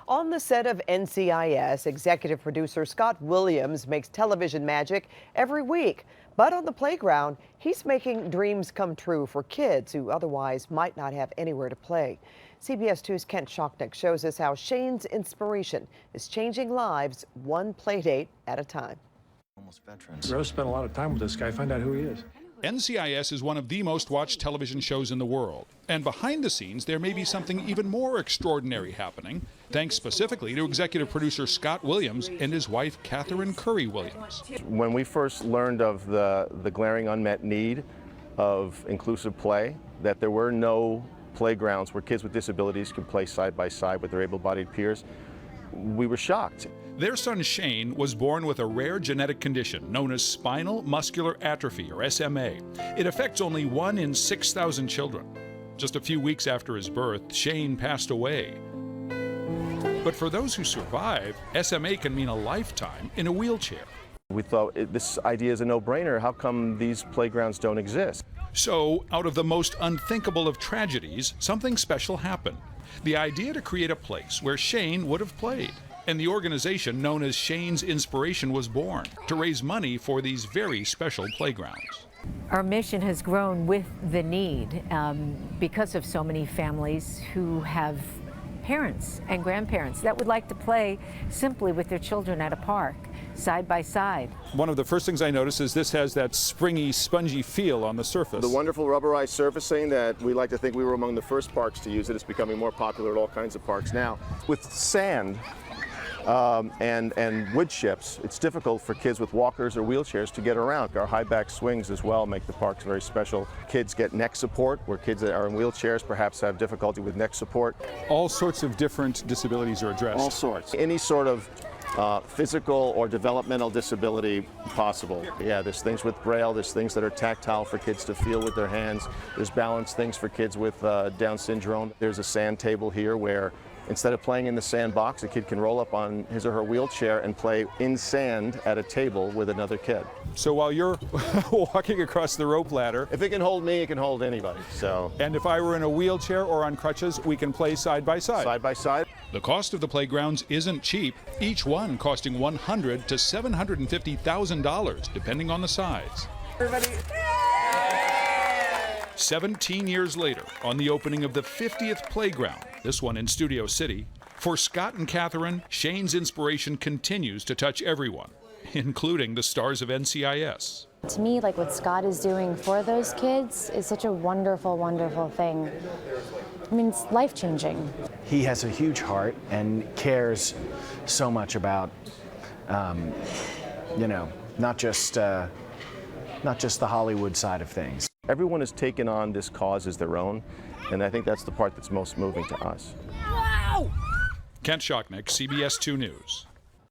On the set of NCIS, executive producer Scott Williams makes television magic every week. But on the playground, he's making dreams come true for kids who otherwise might not have anywhere to play. CBS 2's Kent Shocknick shows us how Shane's inspiration is changing lives one playdate at a time. Almost veterans. Rose spent a lot of time with this guy. Find out who he is. NCIS is one of the most watched television shows in the world. And behind the scenes, there may be something even more extraordinary happening, thanks specifically to executive producer Scott Williams and his wife, Catherine Curry Williams. When we first learned of the glaring unmet need of inclusive play, that there were no playgrounds where kids with disabilities could play side by side with their able-bodied peers, we were shocked. Their son Shane was born with a rare genetic condition known as spinal muscular atrophy, or SMA. It affects only 1 in 6,000 children. Just a few weeks after his birth, Shane passed away. But for those who survive, SMA can mean a lifetime in a wheelchair. We thought this idea is a no-brainer. How come these playgrounds don't exist? So, out of the most unthinkable of tragedies, something special happened. The idea to create a place where Shane would have played. And the organization known as Shane's Inspiration was born to raise money for these very special playgrounds. Our mission has grown with the need because of so many families who have parents and grandparents that would like to play simply with their children at a park, side by side. One of the first things I noticed is this has that springy, spongy feel on the surface. The wonderful rubberized surfacing that we like to think we were among the first parks to use it. It's becoming more popular at all kinds of parks now. With sand and wood chips, it's difficult for kids with walkers or wheelchairs to get around. Our high back swings as well make the parks very special. Kids get neck support, where kids that are in wheelchairs perhaps have difficulty with neck support. All sorts of different disabilities are addressed. All sorts. Any sort of physical or developmental disability possible. Yeah, there's things with Braille, there's things that are tactile for kids to feel with their hands. There's balance things for kids with Down syndrome. There's a sand table here where instead of playing in the sandbox, a kid can roll up on his or her wheelchair and play in sand at a table with another kid. So while you're walking across the rope ladder, if it can hold me, it can hold anybody. So. And if I were in a wheelchair or on crutches, we can play side by side. Side by side. The cost of the playgrounds isn't cheap, each one costing $100,000 to $750,000, depending on the size. Everybody. 17 years later, on the opening of the 50th playground, this one in Studio City, for Scott and Catherine, Shane's inspiration continues to touch everyone, including the stars of NCIS. To me, like what Scott is doing for those kids is such a wonderful, wonderful thing. I mean, it's life-changing. He has a huge heart and cares so much about, not just the Hollywood side of things. Everyone has taken on this cause as their own, and I think that's the part that's most moving to us. Kent Shocknick, CBS 2 News.